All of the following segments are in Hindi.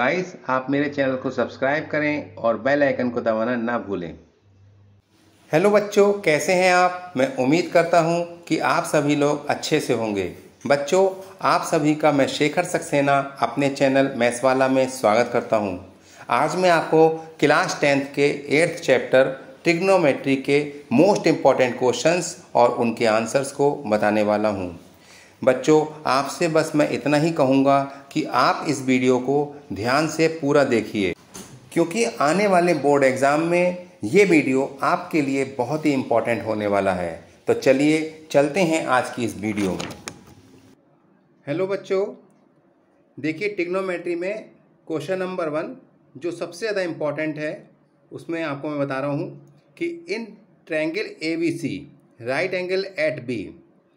गाइस, आप मेरे चैनल को सब्सक्राइब करें और बेल आइकन को दबाना ना भूलें। हेलो बच्चों, कैसे हैं आप? मैं उम्मीद करता हूं कि आप सभी लोग अच्छे से होंगे। बच्चों, आप सभी का मैं शेखर सक्सेना अपने चैनल मैथवाला में स्वागत करता हूं। आज मैं आपको क्लास 10th के 8th चैप्टर ट्रिग्नोमेट्री के मोस्ट इम्पॉर्टेंट क्वेश्चंस और उनके आंसर्स को बताने वाला हूं। बच्चों, आपसे बस मैं इतना ही कहूँगा कि आप इस वीडियो को ध्यान से पूरा देखिए, क्योंकि आने वाले बोर्ड एग्ज़ाम में ये वीडियो आपके लिए बहुत ही इम्पोर्टेंट होने वाला है। तो चलिए चलते हैं आज की इस वीडियो में। हेलो बच्चों, देखिए ट्रिग्नोमेट्री में क्वेश्चन नंबर 1 जो सबसे ज़्यादा इम्पॉर्टेंट है, उसमें आपको मैं बता रहा हूँ कि in triangle ABC right angle at B,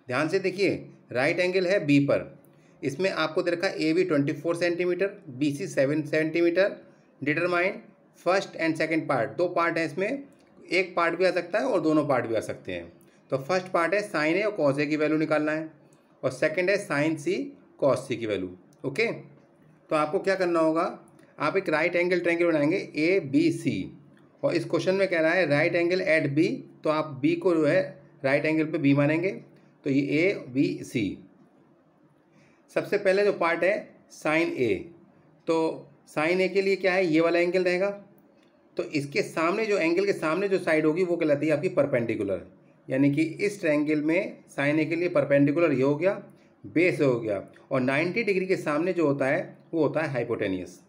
ध्यान से देखिए, राइट एंगल है बी पर। इसमें आपको दे रखा है AB 24 centimetre, BC 7 centimetre. Determine first and second part, दो पार्ट है इसमें, एक पार्ट भी आ सकता है और दोनों पार्ट भी आ सकते हैं। तो फर्स्ट पार्ट है साइन ए और कॉस ए की वैल्यू निकालना है, और सेकंड है साइन सी कॉस सी की वैल्यू। ओके, तो आपको क्या करना होगा, आप एक राइट एंगल ट्रायंगल बनाएंगे ABC, और इस क्वेश्चन में कह रहा है राइट एंगल एट बी, तो आप B को जो है राइट एंगल पे B मानेंगे, तो ये ABC। सबसे पहले जो पार्ट है साइन ए, तो साइन ए के लिए क्या है, ये वाला एंगल रहेगा। तो इसके सामने जो एंगल के सामने जो साइड होगी वो कहलाती है आपकी परपेंडिकुलर, यानी कि इस ट्रायंगल में साइन ए के लिए परपेंडिकुलर ये हो गया, बेस हो गया, और 90 डिग्री के सामने जो होता है वो होता है हाइपोटेनियस।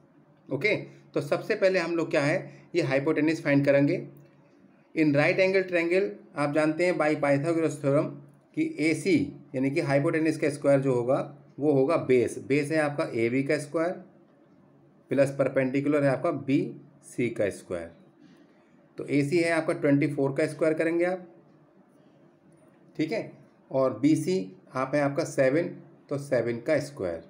ओके, तो सबसे पहले हम लोग क्या है, ये हाइपोटेनियस फाइंड करेंगे। इन राइट एंगल ट्रायंगल आप जानते हैं बाई पाइथागोरस थ्योरम कि AC यानी कि हाइपोटेनियस का स्क्वायर जो होगा वो होगा बेस। बेस है आपका AB का स्क्वायर प्लस परपेंडिकुलर है आपका BC का स्क्वायर। तो AC है आपका 24 का स्क्वायर करेंगे आप, ठीक है, और BC आप है आपका 7, तो 7 का स्क्वायर।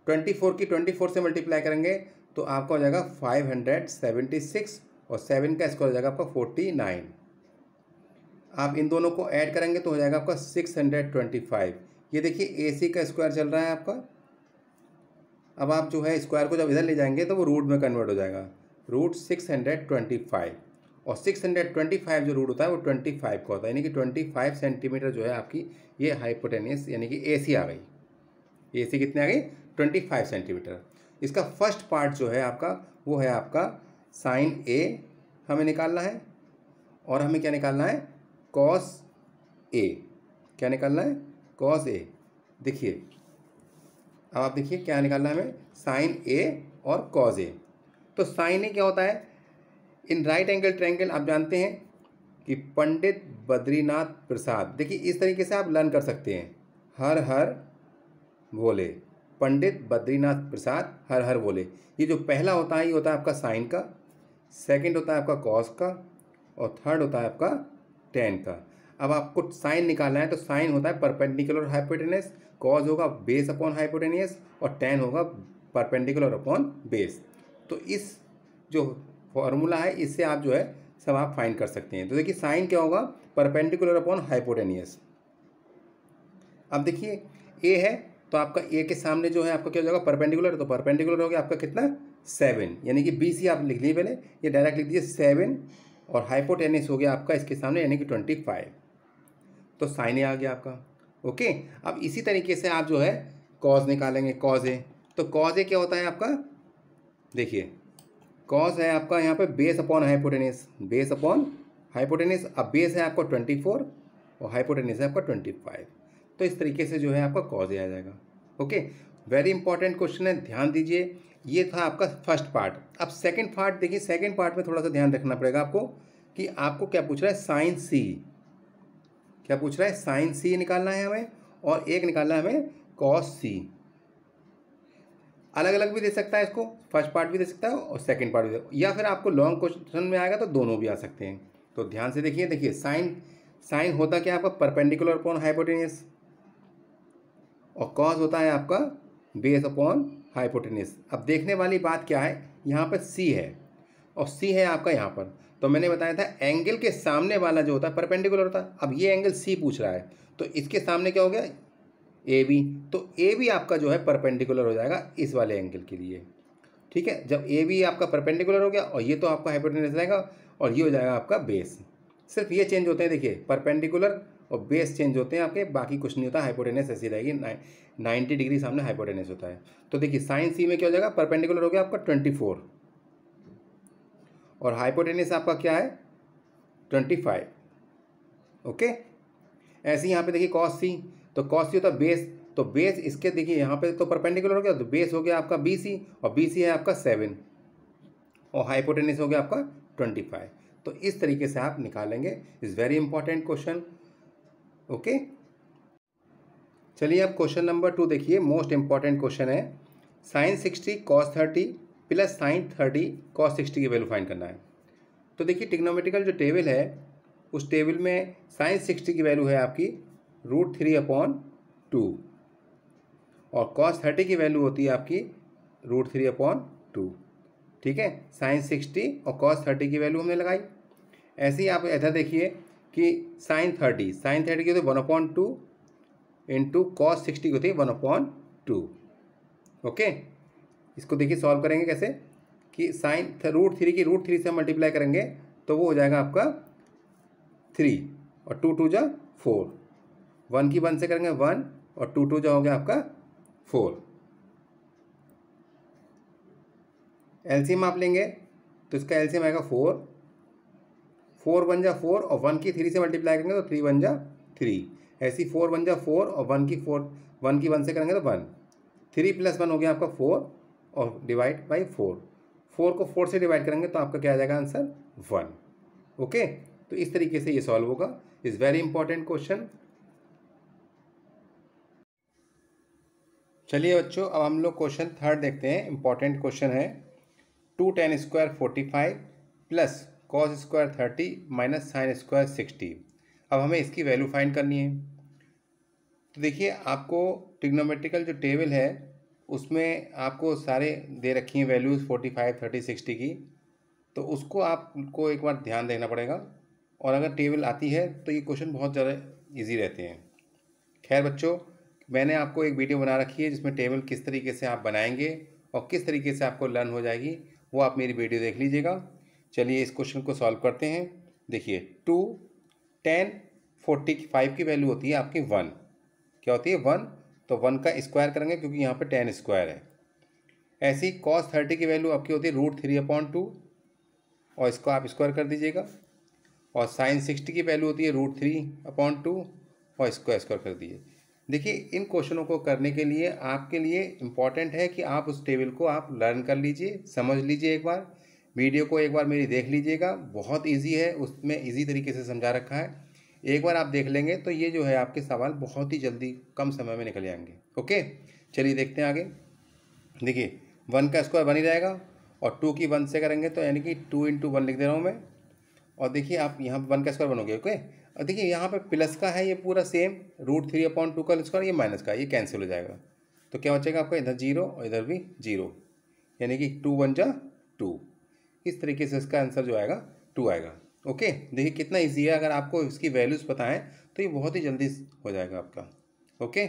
24 की 24 से मल्टीप्लाई करेंगे तो आपका हो जाएगा 576, और 7 का स्क्वायर हो जाएगा आपका 49। आप इन दोनों को ऐड करेंगे तो हो जाएगा आपका 625। ये देखिए AC का स्क्वायर चल रहा है आपका। अब आप जो है स्क्वायर को जब इधर ले जाएंगे तो वो रूट में कन्वर्ट हो जाएगा, रूट 625, और 625 जो रूट होता है वो 25 का होता है, यानी कि 25 सेंटीमीटर जो है आपकी ये हाइपोटेनियस यानी कि AC आ गई। AC कितने आ गई, 25 सेंटीमीटर। इसका फर्स्ट पार्ट जो है आपका वो है आपका साइन A हमें निकालना है, और हमें क्या निकालना है, कॉस A। क्या निकालना है, कॉस A। देखिए अब आप देखिए क्या निकालना है हमें, साइन A और कॉस A। तो साइन A क्या होता है, इन राइट एंगल ट्रायंगल आप जानते हैं कि पंडित बद्रीनाथ प्रसाद, देखिए इस तरीके से आप लर्न कर सकते हैं, हर हर भोले, पंडित बद्रीनाथ प्रसाद हर हर भोले। ये जो पहला होता है ये होता है आपका साइन का, सेकंड होता है आपका कॉस का, और थर्ड होता है आपका टेन का। अब आपको साइन निकालना है, तो साइन होता है परपेंडिकुलर हाइपोटेनियस, कॉस होगा बेस अपॉन हाइपोटेनियस, और टेन होगा परपेंडिकुलर अपॉन बेस। तो इस जो फॉर्मूला है इससे आप जो है सब आप फाइंड कर सकते हैं। तो देखिए साइन क्या होगा, परपेंडिकुलर अपॉन हाइपोटेनियस। अब देखिए A है, तो आपका A के सामने जो है आपका क्या हो जाएगा, परपेंडिकुलर, तो परपेंडिकुलर हो गया आपका कितना, 7, यानी कि BC आप लिख लीजिए, पहले ये डायरेक्ट लिख दीजिए 7, और हाइपोटेनियस हो गया आपका इसके सामने यानी कि 25। तो साइन A आ गया आपका। ओके, अब इसी तरीके से आप जो है कॉस निकालेंगे, कॉस A। तो कॉस A क्या होता है आपका, देखिए कॉस है आपका यहाँ पे base upon hypotenuse, base upon hypotenuse. अब बेस है आपका 24 और हाइपोटेनियस है आपका 25, तो इस तरीके से जो है आपका कॉस A आ जाएगा। ओके, वेरी इंपॉर्टेंट क्वेश्चन है, ध्यान दीजिए। ये था आपका फर्स्ट पार्ट। अब सेकंड पार्ट देखिए, सेकंड पार्ट में थोड़ा सा ध्यान रखना पड़ेगा आपको कि आपको क्या पूछ रहा है, साइन C। क्या पूछ रहा है, साइन C निकालना है हमें, और एक निकालना है हमें कॉस C। अलग अलग भी दे सकता है इसको, फर्स्ट पार्ट भी दे सकता है और सेकंड पार्ट भी दे, या फिर आपको लॉन्ग क्वेश्चन में आएगा तो दोनों भी आ सकते हैं। तो ध्यान से देखिए, देखिए साइन होता क्या है आपका, परपेंडिकुलर अपॉन हाइपोटेनियस, और कॉस होता है आपका बेस अपॉन हाइपोटेनियस। अब देखने वाली बात क्या है, यहाँ पर C है और C है आपका यहाँ पर, तो मैंने बताया था एंगल के सामने वाला जो होता है परपेंडिकुलर होता है। अब ये एंगल C पूछ रहा है, तो इसके सामने क्या हो गया, AB, तो AB आपका जो है परपेंडिकुलर हो जाएगा इस वाले एंगल के लिए। ठीक है। जब ए भी आपका परपेंडिकुलर हो गया और ये तो आपका हाइपोटेनस रहेगा और ये हो जाएगा आपका बेस। सिर्फ ये चेंज होते हैं, देखिए परपेंडिकुलर और बेस चेंज होते हैं आपके, बाकी कुछ नहीं होता। हाइपोटेनस ऐसी रहेगी, 90 डिग्री सामने हाइपोटेनस होता है। तो देखिए साइन सी में क्या हो जाएगा, परपेंडिकुलर हो गया आपका 24 और हाइपोटेनस आपका क्या है 25। ओके। ऐसे ही यहाँ पे देखिए कॉस सी, तो कॉस सी होता है बेस, तो बेस इसके देखिए यहाँ पे तो परपेंडिकुलर हो गया, तो बेस हो गया आपका बी सी और बी सी है आपका 7 और हाइपोटेनस हो गया आपका 25। तो इस तरीके से आप निकालेंगे। Is very important question. Okay, चलिए अब क्वेश्चन नंबर 2 देखिए, मोस्ट इंपॉर्टेंट क्वेश्चन है। Sine 60 cos 30 plus sine 30 cos 60 की वैल्यू फाइंड करना है। तो देखिए ट्रिग्नोमेट्रिकल जो टेबल है उस टेबल में साइन 60 की वैल्यू है आपकी √3/2 और कॉस 30 की वैल्यू होती है आपकी √3/2। ठीक है, साइन 60 और कॉस 30 की वैल्यू हमने लगाई। ऐसे ही आप इधर देखिए कि साइन 30 की तो 1/2 इंटू कॉस 60 की होती है 1/2। ओके, इसको देखिए सॉल्व करेंगे कैसे कि साइन √3 की √3 से मल्टीप्लाई करेंगे तो वो हो जाएगा आपका 3 और 2 2 जा 4, 1 की 1 से करेंगे 1 और 2 2 जा हो गया आपका 4। एलसीएम आप लेंगे तो इसका एलसीएम आएगा 4, 4 1 जा 4 और 1 की 3 से मल्टीप्लाई करेंगे तो 3 1 जा 3। ऐसी 4 1 जा 4 और 1 की 1 से करेंगे तो 1, 3 + 1 हो गया आपका 4 और डिवाइड बाई 4, 4 को 4 से डिवाइड करेंगे तो आपका क्या आ जाएगा आंसर 1। ओके, तो इस तरीके से ये सॉल्व होगा। Is very important question. चलिए बच्चों अब हम लोग क्वेश्चन 3 देखते हैं। इंपॉर्टेंट क्वेश्चन है 2 tan square 45 plus cos square 30 minus sine square 60। अब हमें इसकी वैल्यू फाइंड करनी है। तो देखिए आपको ट्रिग्नोमेट्रिकल जो टेबल है उसमें आपको सारे दे रखी हैं वैल्यूज़ 45 30 60 की, तो उसको आपको एक बार ध्यान देना पड़ेगा और अगर टेबल आती है तो ये क्वेश्चन बहुत ज़्यादा इजी रहते हैं। खैर बच्चों, मैंने आपको एक वीडियो बना रखी है जिसमें टेबल किस तरीके से आप बनाएंगे और किस तरीके से आपको लर्न हो जाएगी, वो आप मेरी वीडियो देख लीजिएगा। चलिए इस क्वेश्चन को सॉल्व करते हैं। देखिए 2 tan 45 की वैल्यू होती है आपकी 1, क्या होती है 1, तो 1 का स्क्वायर करेंगे क्योंकि यहाँ पे tan स्क्वायर है। ऐसी cos 30 की वैल्यू आपकी होती है √3/2 और इसको आप स्क्वायर कर दीजिएगा, और साइन 60 की वैल्यू होती है √3/2 और इसको स्क्वायर कर दीजिए। देखिए इन क्वेश्चनों को करने के लिए आपके लिए इम्पॉर्टेंट है कि आप उस टेबल को आप लर्न कर लीजिए, समझ लीजिए, एक बार वीडियो को एक बार मेरी देख लीजिएगा। बहुत इजी है, उसमें इजी तरीके से समझा रखा है। एक बार आप देख लेंगे तो ये जो है आपके सवाल बहुत ही जल्दी कम समय में निकल जाएंगे। ओके, चलिए देखते हैं आगे। देखिए 1 का स्क्वायर 1 ही रहेगा और 2 की 1 से करेंगे तो यानी कि 2 × 1 लिख दे रहा हूँ मैं। और देखिए आप यहाँ 1 का स्क्वायर 1 हो गया। ओके, और देखिए यहाँ पे प्लस का है ये पूरा सेम, √3/2 का स्क्वायर, ये माइनस का, ये कैंसिल हो जाएगा। तो क्या बचेगा आपका, इधर 0 और इधर भी 0, यानी कि 2 1 जा 2। इस तरीके से इसका आंसर जो आएगा 2 आएगा। ओके, देखिए कितना ईजी है। अगर आपको इसकी वैल्यूज़ पता है तो ये बहुत ही जल्दी हो जाएगा आपका। ओके,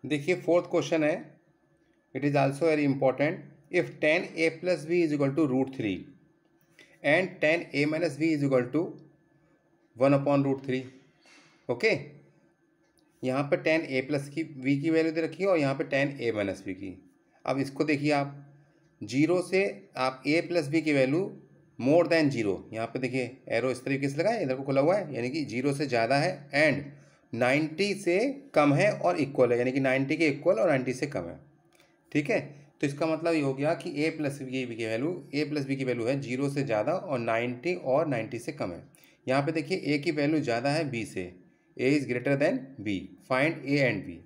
देखिए 4th क्वेश्चन है, it is also very important. If tan a + b is equal to √3 and tan a - b is equal to 1/√3। Okay, यहाँ पे tan a + b की वैल्यू दे रखी है और यहाँ पे tan a - b की। अब इसको देखिए आप 0 से आप a + b की वैल्यू मोर देन 0, यहाँ पे देखिए एरो इस तरीके से लगाए, इधर को खुला हुआ है, यानी कि 0 से ज़्यादा है एंड 90 से कम है और इक्वल है, यानी कि 90 के इक्वल और 90 से कम है। ठीक है, तो इसका मतलब ये हो गया कि a + b की वैल्यू है 0 से ज़्यादा और 90 और 90 से कम है। यहाँ पे देखिए a की वैल्यू ज़्यादा है b से, a is greater than b, find a and b,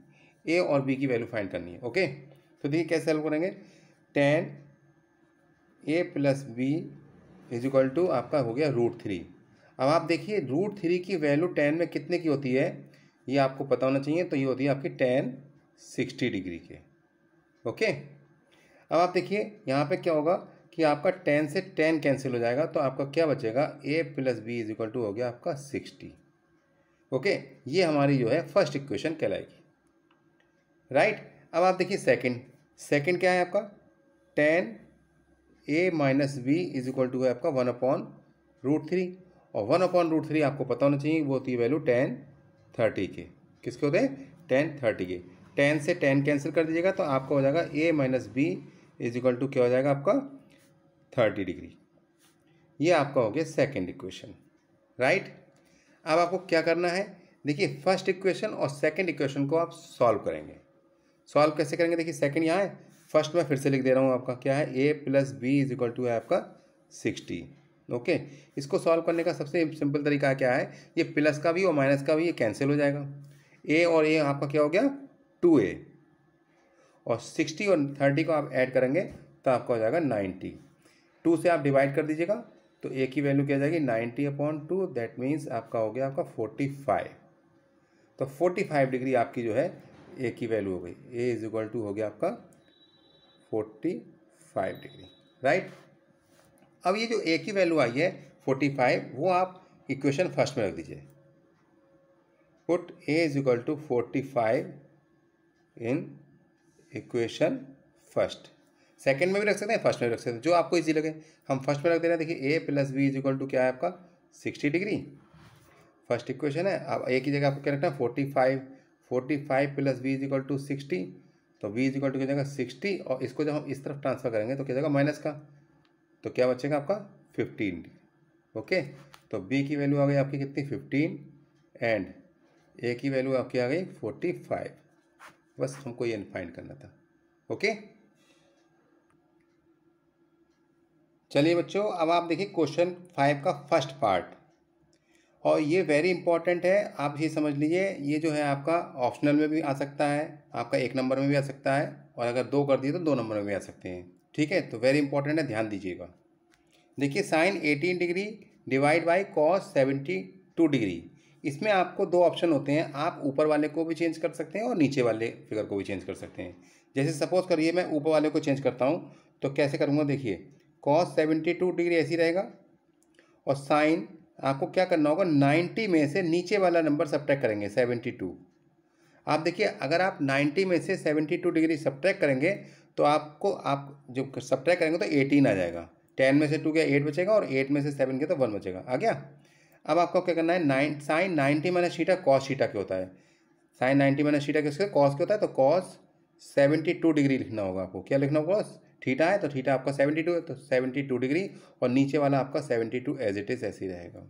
a और b की वैल्यू फाइंड करनी है। ओके, तो देखिए कैसे सॉल्व करेंगे। tan a + b is equal to आपका हो गया √3। अब आप देखिए √3 की वैल्यू tan में कितने की होती है ये आपको पता होना चाहिए, तो ये होती है आपकी tan 60 डिग्री के। ओके, अब आप देखिए यहाँ पे क्या होगा कि आपका tan से tan कैंसिल हो जाएगा, तो आपका क्या बचेगा, a + b is equal to हो गया आपका 60। ओके, ये हमारी जो है फर्स्ट इक्वेशन कहलाएगी। राइट, अब आप देखिए सेकंड, सेकंड क्या है आपका, tan A minus B is equal to है आपका 1/√3, और 1/√3 आपको पता होना चाहिए वो होती है वैल्यू tan30 के। किसके होते हैं, tan30 के। 10 से 10 कैंसिल कर दीजिएगा तो आपका हो जाएगा a minus B is equal to क्या हो जाएगा आपका 30 डिग्री। ये आपका हो गया सेकेंड इक्वेशन, राइट। अब आपको क्या करना है, देखिए फर्स्ट इक्वेशन और सेकेंड इक्वेशन को आप सॉल्व करेंगे। सॉल्व कैसे करेंगे, देखिए सेकेंड यहाँ है, फर्स्ट मैं फिर से लिख दे रहा हूँ आपका क्या है, a plus B is equal to है आपका 60। ओके, इसको सॉल्व करने का सबसे सिंपल तरीका क्या है, ये प्लस का भी और माइनस का भी ये कैंसिल हो जाएगा। a और a आपका क्या हो गया 2a, और 60 और 30 को आप ऐड करेंगे तो आपका हो जाएगा 90। 2 से आप डिवाइड कर दीजिएगा तो a की वैल्यू क्या आ जाएगी 90/2, दैट मीन्स आपका हो गया आपका 45। तो 45 डिग्री आपकी जो है a की वैल्यू हो गई, a इज इक्वल टू हो गया आपका 45 डिग्री, राइट। अब ये जो a की वैल्यू आई है 45, वो आप इक्वेशन फर्स्ट में रख दीजिए। Put a is equal to 45 in equation first. Second में भी रख सकते हैं, फर्स्ट में भी रख सकते हैं, जो आपको इजी लगे। हम फर्स्ट में रख दे रहे हैं, देखिए a plus B is equal to क्या है आपका 60 डिग्री, फर्स्ट इक्वेशन है। अब a की जगह आपको क्या रखना है 45 plus B is equal to 60, तो b इज इक्वल टू क्या जाएगा 60, और इसको जब हम इस तरफ ट्रांसफर करेंगे तो क्या जाएगा माइनस का, तो क्या बचेगा आपका 15। ओके, तो b की वैल्यू आ गई आपकी कितनी 15, एंड a की वैल्यू आपकी आ गई 45। बस हमको ये फाइंड करना था। ओके, चलिए बच्चों, अब आप देखिए क्वेश्चन 5 का फर्स्ट पार्ट, और ये वेरी इंपॉर्टेंट है। आप ये समझ लीजिए, ये जो है आपका ऑप्शनल में भी आ सकता है, आपका 1 नंबर में भी आ सकता है, और अगर 2 कर दिए तो 2 नंबर में भी आ सकते हैं। ठीक है, तो वेरी इंपॉर्टेंट है, ध्यान दीजिएगा। देखिए sine 18 degree divide by cos 72 degree, इसमें आपको 2 ऑप्शन होते हैं, आप ऊपर वाले को भी चेंज कर सकते हैं और नीचे वाले फिगर को भी चेंज कर सकते हैं। जैसे सपोज करिए मैं ऊपर वाले को चेंज करता हूँ, तो कैसे करूँगा, देखिए कॉस 72 डिग्री ऐसी रहेगा, और साइन आपको क्या करना होगा 90 में से नीचे वाला नंबर सब्ट्रैक्ट करेंगे 72। आप देखिए अगर आप 90 में से 72 डिग्री सब्ट्रैक्ट करेंगे तो आपको, आप जो सब्ट्रैक्ट करेंगे तो 18 आ जाएगा। 10 में से 2 गया 8 बचेगा, और 8 में से 7 गया तो 1 बचेगा, आ गया। अब आपको क्या करना है, sine 90 minus theta cos theta क्या होता है, साइन 90 माइनस थीटा किसका कॉस क्या होता है, तो कॉस 72 डिग्री लिखना होगा आपको। क्या लिखना होगा, थीटा है तो थीटा आपका 72 है, तो 72 डिग्री, और नीचे वाला आपका 72 एज इट इज ऐसे ही रहेगा।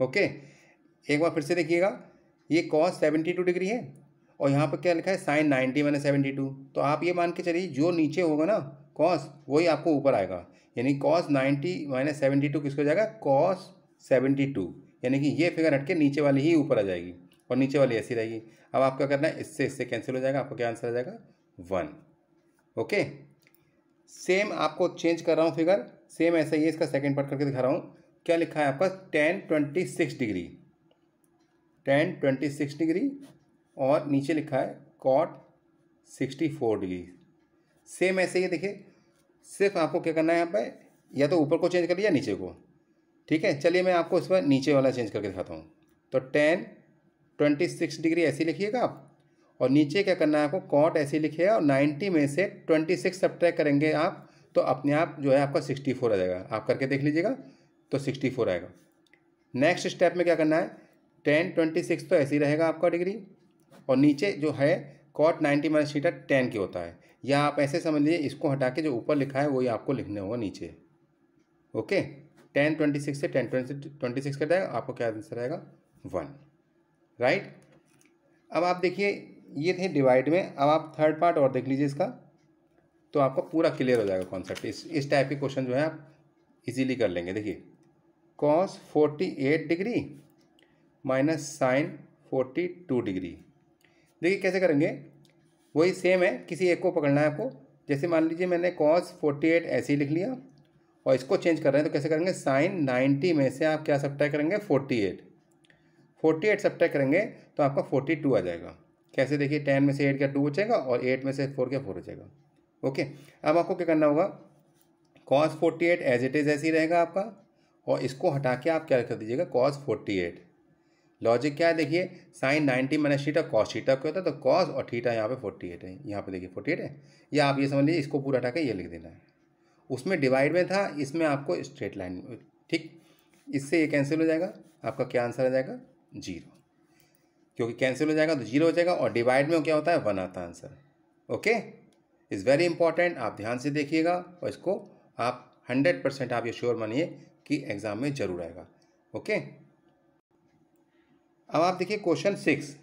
ओके, एक बार फिर से देखिएगा, ये कॉस 72 डिग्री है, और यहाँ पर क्या लिखा है साइन 90 माइनस 72, तो आप ये मान के चलिए जो नीचे होगा ना कॉस, वही आपको ऊपर आएगा, यानी कॉस 90 माइनस 72 किसको जाएगा कॉस 72, यानी कि ये फिगर हटके नीचे वाली ही ऊपर आ जाएगी, और नीचे वाली ऐसी रहेगी। अब आपका करना है, इससे इससे कैंसिल हो जाएगा, आपका क्या आंसर आ जाएगा 1। ओके, सेम आपको चेंज कर रहा हूँ फिगर, सेम ऐसा ही है, इसका सेकेंड पार्ट करके दिखा रहा हूँ। क्या लिखा है आपका tan 26 डिग्री, tan 26 डिग्री, और नीचे लिखा है cot 64 डिग्री। सेम ऐसे ही देखिए, सिर्फ आपको क्या करना है यहाँ पे, या तो ऊपर को चेंज कर लिया नीचे को। ठीक है, चलिए मैं आपको इस पर नीचे वाला चेंज करके दिखाता हूँ। तो tan 26 डिग्री ऐसे लिखिएगा आप, और नीचे क्या करना है आपको कॉट ऐसे लिखिएगा, और 90 में से 26 सब्ट्रैक्ट करेंगे आप, तो अपने आप जो है आपका 64 आ जाएगा। आप करके देख लीजिएगा, तो 64 आएगा। नेक्स्ट स्टेप में क्या करना है, tan 26 तो ऐसे ही रहेगा आपका डिग्री, और नीचे जो है कॉट 90 माइनस थीटा 10 के होता है, या आप ऐसे समझ लीजिए, इसको हटा के जो ऊपर लिखा है वही आपको लिखने होगा नीचे। ओके, tan 26 से tan 26 कर जाएगा, आपको क्या आंसर आएगा 1, राइट। अब आप देखिए ये थे डिवाइड में, अब आप थर्ड पार्ट और देख लीजिए इसका, तो आपको पूरा क्लियर हो जाएगा कॉन्सेप्ट। इस टाइप के क्वेश्चन जो है आप इजीली कर लेंगे। देखिए cos 48 degree minus sine 42 degree, देखिए कैसे करेंगे, वही सेम है, किसी एक को पकड़ना है आपको। जैसे मान लीजिए मैंने cos 48 ऐसे ही लिख लिया, और इसको चेंज कर रहे हैं, तो कैसे करेंगे, साइन 90 में से आप क्या सब्ट्रैक्ट करेंगे 48 सब्ट्रैक्ट करेंगे तो आपका 42 आ जाएगा। कैसे, देखिए 10 में से 8 का 2 बचेगा, और 8 में से 4 का 4 बचेगा। ओके, अब आपको क्या करना होगा, cos 48 एज इट इज़ ऐसे ही रहेगा आपका, और इसको हटा के आप क्या कर दीजिएगा cos 48, लॉजिक क्या है देखिए, sine 90 minus theta cos theta क्या होता है, तो कॉस और थीटा यहाँ पे 48 है, यहाँ पे देखिए 48 है, या आप ये समझ लीजिए इसको पूरा हटा के ये लिख देना है। उसमें डिवाइड में था, इसमें आपको स्ट्रेट लाइन, ठीक। इससे ये कैंसिल हो जाएगा, आपका क्या आंसर आ जाएगा 0, क्योंकि कैंसिल हो जाएगा तो 0 हो जाएगा, और डिवाइड में क्या होता है 1 आता है answer. Okay, is very important, आप ध्यान से देखिएगा और इसको आप 100% आप ये श्योर मानिए कि एग्जाम में जरूर आएगा। ओके, अब आप देखिए क्वेश्चन 6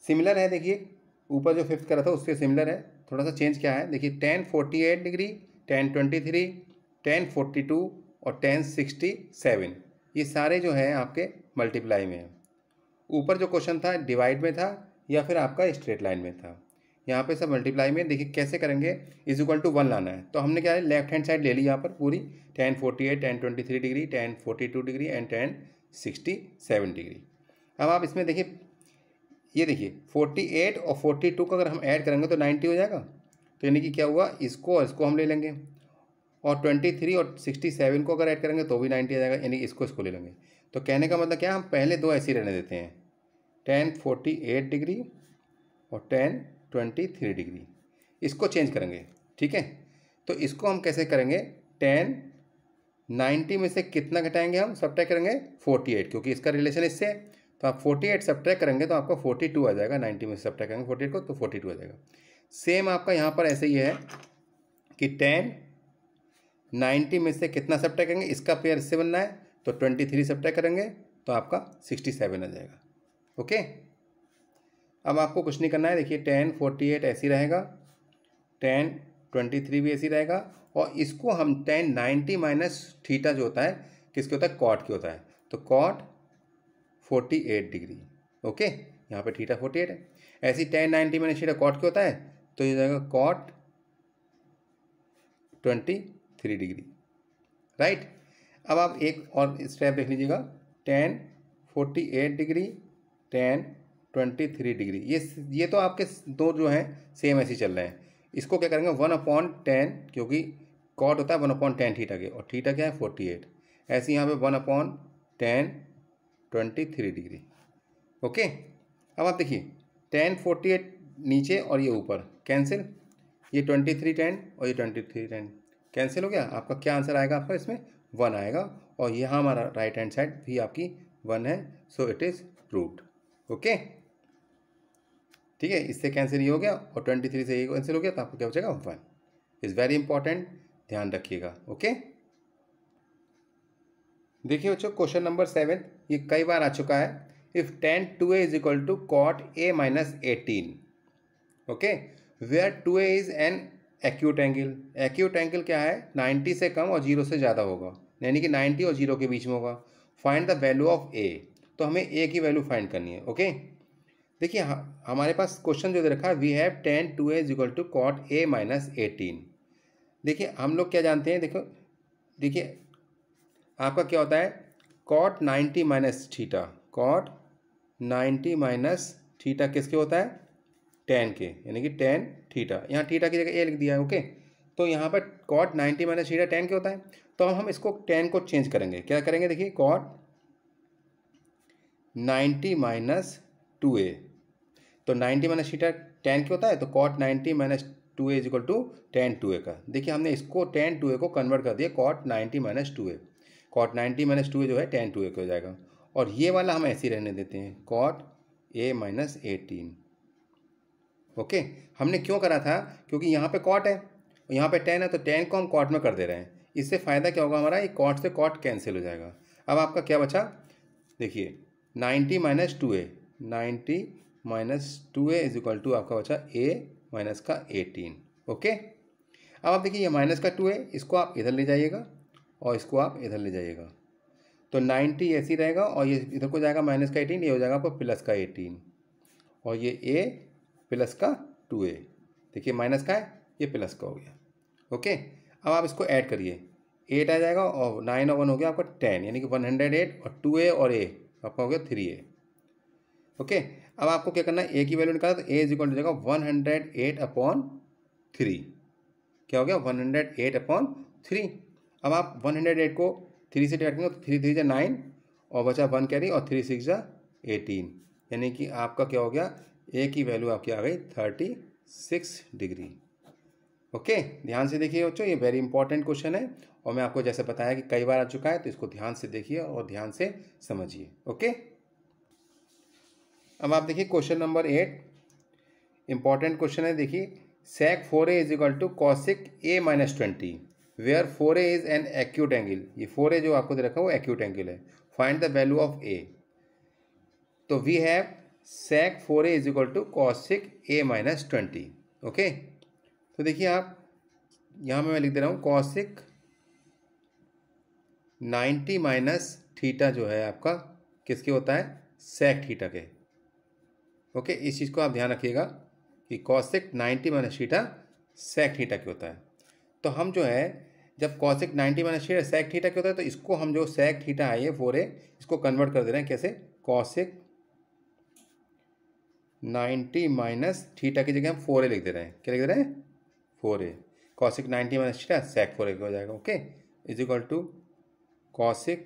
सिमिलर है, देखिए ऊपर जो 5th करा था उससे सिमिलर है, थोड़ा सा चेंज क्या है देखिए, tan 48 डिग्री, tan 23, tan 42 और tan 67, ये सारे जो है आपके मल्टीप्लाई में है। ऊपर जो क्वेश्चन था डिवाइड में था या फिर आपका स्ट्रेट लाइन में था, यहाँ पे सब मल्टीप्लाई में। देखिए कैसे करेंगे, इज इक्वल टू 1 लाना है, तो हमने क्या है लेफ्ट हैंड साइड ले ली यहाँ पर पूरी, tan 48, tan 23 degree, tan 42 degree and tan 67 degree. अब आप इसमें देखिए, ये देखिए 48 और 42 को अगर हम ऐड करेंगे तो 90 हो जाएगा, तो यानी कि क्या हुआ, इसको और इसको हम ले लेंगे, और 23 और 67 को अगर ऐड करेंगे तो भी 90 आ जाएगा, यानी इसको ले लेंगे। तो कहने का मतलब क्या, हम पहले दो ऐसे ही रहने देते हैं, tan 48 डिग्री और tan 23 डिग्री, इसको चेंज करेंगे, ठीक है। तो इसको हम कैसे करेंगे, tan 90 में से कितना घटाएंगे हम, सब्ट्रैक्ट करेंगे 48, क्योंकि इसका रिलेशन इससे है, तो आप 48 सब्ट्रैक्ट करेंगे तो आपका 42 आ जाएगा, 90 में से सब्ट्रैक्ट करेंगे 48 को तो 42 आ जाएगा। सेम आपका यहाँ पर ऐसे ही है कि tan 90 में से कितना सब्ट्रैक्ट करेंगे, इसका पेयर इससे बनना है, तो 23 सब्ट्रैक्ट करेंगे तो आपका 67 आ जाएगा। ओके, अब आपको कुछ नहीं करना है, देखिए tan 48 ऐसी रहेगा, tan 23 भी ऐसी रहेगा, और इसको हम tan 90 माइनस थीटा जो होता है किसके होता है, कॉट के होता है, तो कॉट 48 डिग्री। ओके, यहाँ पे थीटा 48 है, ऐसी tan 90 माइनस थीटा कॉट के होता है, तो ये जाएगा कॉट 23 डिग्री, राइट। अब आप एक और स्टेप देख लीजिएगा, tan 48 डिग्री, tan 23 डिग्री, ये तो आपके दो जो हैं सेम ऐसे चल रहे हैं। इसको क्या करेंगे 1/10, क्योंकि कॉट होता है 1/10 थीटा के, और थीटा क्या है 48, ऐसे यहाँ पे 1/10 23 डिग्री। ओके, अब आप देखिए tan 48 नीचे और ये ऊपर कैंसिल, ये 23 10 और ये 23 10 कैंसिल हो गया, आपका क्या आंसर आएगा, आपका इसमें 1 आएगा, और यहाँ हमारा राइट हैंड साइड भी आपकी 1 है, so it is proved. Okay, ठीक है, इससे कैंसिल ये हो गया और 23 से ये कैंसिल हो गया, तो आपको क्या बचेगा 1। इज़ वेरी इंपॉर्टेंट, ध्यान रखिएगा। ओके, देखिए बच्चों क्वेश्चन नंबर 7, ये कई बार आ चुका है, if tan 2a is equal to cot a minus 18, okay, where 2a is an acute angle. Acute angle क्या है, 90 से कम और 0 से ज़्यादा होगा, यानी कि 90 और 0 के बीच में होगा। Find the value of a, तो हमें a की वैल्यू फाइंड करनी है। ओके, देखिए हमारे पास क्वेश्चन जो दे रखा है, we have tan 2a is equal to cot a minus 18। देखिए हम लोग क्या जानते हैं, देखो देखिए आपका क्या होता है, cot 90 minus theta, cot 90 minus theta किसके होता है, tan के, यानी कि tan थीटा, यहाँ थीटा की जगह a लिख दिया है। ओके, तो यहाँ पर cot 90 माइनस थीटा tan के होता है, तो हम इसको tan को चेंज करेंगे, क्या करेंगे, देखिए cot 90 माइनस 2a, तो 90 माइनस थीटा tan के होता है, तो cot 90 minus 2a is equal to tan 2a का। देखिए हमने इसको tan 2a को कन्वर्ट कर दिया cot 90 minus 2a, cot 90 minus 2a जो है tan 2a का हो जाएगा, और ये वाला हम ऐसे ही रहने देते हैं cot a माइनस 18। ओके, हमने क्यों करा था, क्योंकि यहाँ पे cot है और यहाँ पे tan है, तो tan को हम cot में कर दे रहे हैं। इससे फ़ायदा क्या होगा हमारा, ये cot से cot कैंसिल हो जाएगा। अब आपका क्या बचा, देखिए 90 minus 2a, 90 minus 2a is equal to आपका बचा a माइनस का 18। ओके, अब आप देखिए ये माइनस का 2a, इसको आप इधर ले जाइएगा और इसको आप इधर ले जाइएगा, तो 90 ऐसे ही रहेगा, और ये इधर को जाएगा माइनस का 18, ये हो जाएगा आपको प्लस का 18, और ये a प्लस का 2a, देखिए माइनस का है, ये प्लस का हो गया। ओके, अब आप इसको ऐड करिए, 8 आ जाएगा, और 9 और 1 हो गया आपका 10, यानी कि 108, और 2a और a आपका हो गया 3a। ओके, अब आपको क्या करना है, a की वैल्यू निकाला, तो a इज इक्वल टू जाएगा 108/3, क्या हो गया 108/3। अब आप 108 को 3 से डिवाइड करेंगे तो 3 3 9, और बचा 1 कैरी और 3 6 18, यानी कि आपका क्या हो गया, ए की वैल्यू आपकी आ गई 36 डिग्री। ओके, ध्यान से देखिए बच्चों, ये वेरी इंपॉर्टेंट क्वेश्चन है और मैं आपको जैसे बताया कि कई बार आ चुका है, तो इसको ध्यान से देखिए और ध्यान से समझिए। ओके, अब आप देखिए क्वेश्चन नंबर 8, इंपॉर्टेंट क्वेश्चन है। देखिए, sec 4a is equal to cosec a minus 20 where 4a is an acute angle. ये 4a जो आपको दे रखा है वो एक्यूट एंगल है। Find the value of a। तो we have sec 4a is equal to cosec a minus 20। Okay, तो देखिए आप यहाँ मैं लिख दे रहा हूँ cosec 90 माइनस थीटा जो है आपका किसके होता है, sec थीटा के। ओके, इस चीज़ को आप ध्यान रखिएगा कि cosec 90 minus theta sec theta के होता है। तो हम जो है जब cosec 90 minus theta sec theta के होता है, तो इसको हम जो sec थीटा है ये 4a, इसको कन्वर्ट कर दे रहे हैं कैसे, cosec 90 माइनस थीटा की जगह हम 4a लिख दे रहे हैं। क्या लिख दे रहे हैं, 4a। cosec 90 minus theta sec 4a हो जाएगा। Okay, is equal to cosec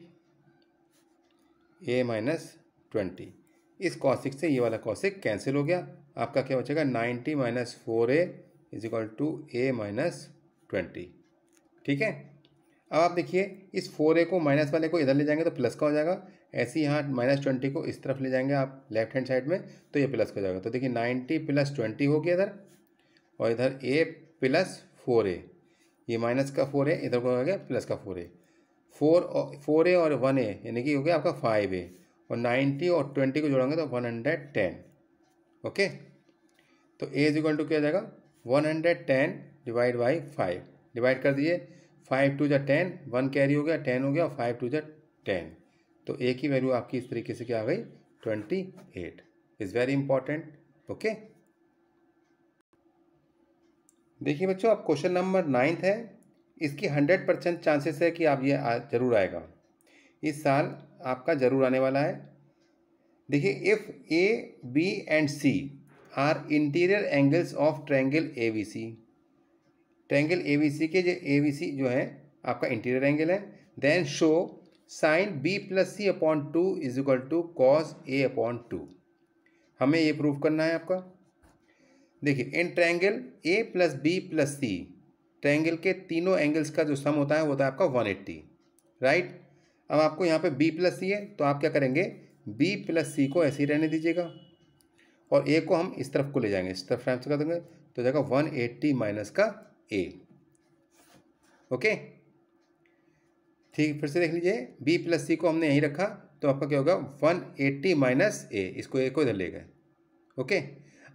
a minus 20। इस cosec से ये वाला cosec कैंसिल हो गया, आपका क्या बचेगा 90 minus 4a is equal to a minus 20। ठीक है, अब आप देखिए इस 4a को माइनस वाले को इधर ले जाएंगे तो प्लस का हो जाएगा, ऐसे ही यहाँ माइनस 20 को इस तरफ ले जाएंगे आप लेफ्ट हैंड साइड में तो ये प्लस का हो जाएगा। तो देखिए 90 प्लस 20 हो गया इधर, और इधर a प्लस 4a, ये माइनस का 4a इधर को हो गया प्लस का 4a, 4a और 1a यानी कि हो गया आपका 5a, और 90 और 20 को जोड़ेंगे तो 110। ओके, तो a इज इक्वल टू क्या हो जाएगा 110 डिवाइड बाई 5, डिवाइड कर दिए, 5 2 जा 10, 1 कैरी हो गया 10 हो गया, 5 2 जा 10, तो a की वैल्यू आपकी इस तरीके से क्या आ गई 28। Is very important. ओके, देखिए बच्चों अब क्वेश्चन नंबर 9 है, इसकी 100% चांसेस है कि आप ये जरूर आएगा, इस साल आपका जरूर आने वाला है। देखिए, if A B and C are interior angles of triangle ABC, triangle ABC के जो एबीसी जो है आपका इंटीरियर एंगल है, then show sine B plus C upon 2 is equal to cos A upon 2। हमें ये प्रूव करना है आपका। देखिए, in triangle A plus B plus C, triangle के तीनों एंगल्स का जो सम होता है वो होता है आपका 180, राइट। अब आपको यहाँ पे बी प्लस सी है तो आप क्या करेंगे, बी प्लस सी को ऐसे ही रहने दीजिएगा और ए को हम इस तरफ को ले जाएंगे, इस तरफ ट्रांसफर कर देंगे तो जाएगा 180 माइनस का ए। ओके, ठीक, फिर से देख लीजिए, बी प्लस सी को हमने यहीं रखा तो आपका क्या होगा 180 माइनस ए, इसको ए को इधर ले गए। ओके,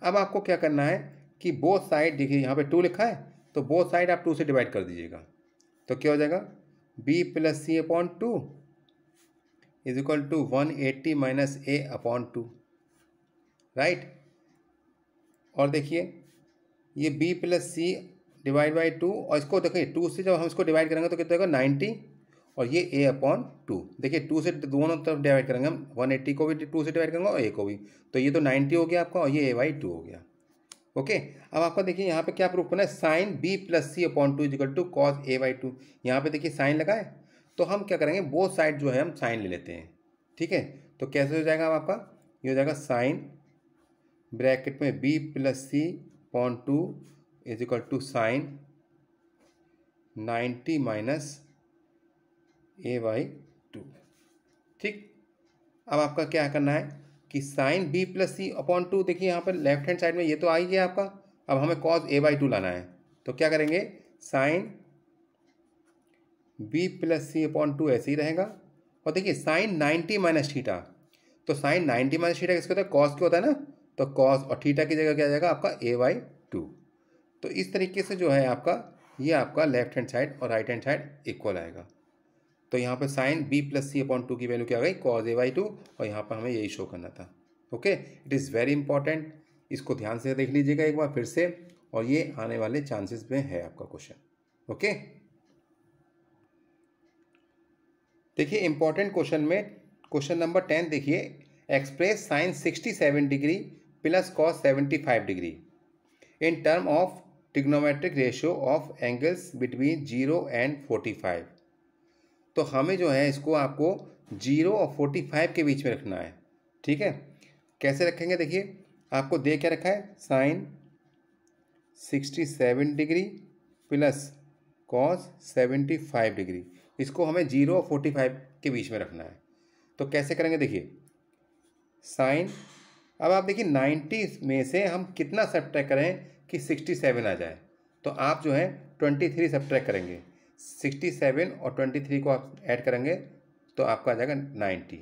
अब आपको क्या करना है कि बोथ साइड, देखिए यहाँ पे 2 लिखा है तो बोथ साइड आप 2 से डिवाइड कर दीजिएगा, तो क्या हो जाएगा B plus C upon 2 is equal to 180 minus A upon 2, right. और देखिए ये b plus C divide by 2, और इसको देखिए 2 से जब हम इसको डिवाइड करेंगे तो कितना होगा 90, और ये a अपॉन 2, देखिए 2 से दोनों तरफ डिवाइड करेंगे हम, 180 को भी 2 से डिवाइड करेंगे और a को भी, तो ये तो 90 हो गया आपका और ये a बाई 2 हो गया। ओके, अब आपका देखिए यहाँ पे क्या प्रूफ करना है, sine b plus C upon 2 is equal to cos a by 2। यहाँ पे देखिए साइन लगा है तो हम क्या करेंगे, बोथ साइड जो है हम साइन ले लेते हैं। ठीक है, तो कैसे हो जाएगा आपका, ये हो जाएगा साइन ब्रैकेट में b plus C upon 2 is equal to sine 90 minus A by 2। ठीक, अब आपका क्या करना है कि sine b plus C upon 2, देखिए यहाँ पर लेफ्ट हैंड साइड में ये तो आ ही गया आपका, अब हमें कॉस a बाई 2 लाना है, तो क्या करेंगे sign b plus C upon 2 ऐसे ही रहेगा, और देखिए साइन 90 माइनस थीटा, तो साइन 90 माइनस थीटा किसका होता है, कॉस के होता है ना, तो कॉस और थीटा की जगह क्या आ जाएगा आपका a बाई 2। तो इस तरीके से जो है आपका ये आपका लेफ्ट हैंड साइड और राइट हैंड साइड इक्वल आएगा। तो यहाँ पे sign b plus C upon 2 की वैल्यू क्या आ गई कॉस a बाई 2, और यहाँ पर हमें यही शो करना था। Okay, it is very important, इसको ध्यान से देख लीजिएगा एक बार फिर से, और ये आने वाले चांसेस में है आपका क्वेश्चन। ओके, देखिए इंपॉर्टेंट क्वेश्चन में क्वेश्चन नंबर 10 देखिए, express sine 67 degree plus cos 75 degree in term of trigonometric ratio of angles between 0 and 45। तो हमें जो है इसको आपको 0 और 45 के बीच में रखना है। ठीक है, कैसे रखेंगे? देखिए आपको दे क्या रखा है, sine 67 degree plus cos 75 degree, इसको हमें 0 और 45 के बीच में रखना है। तो कैसे करेंगे? देखिए साइन, अब आप देखिए 90 में से हम कितना सब्ट्रैक्ट करें कि 67 आ जाए, तो आप जो है 23 सब्ट्रैक्ट करेंगे। 67 और 23 को आप ऐड करेंगे तो आपका आ जाएगा 90।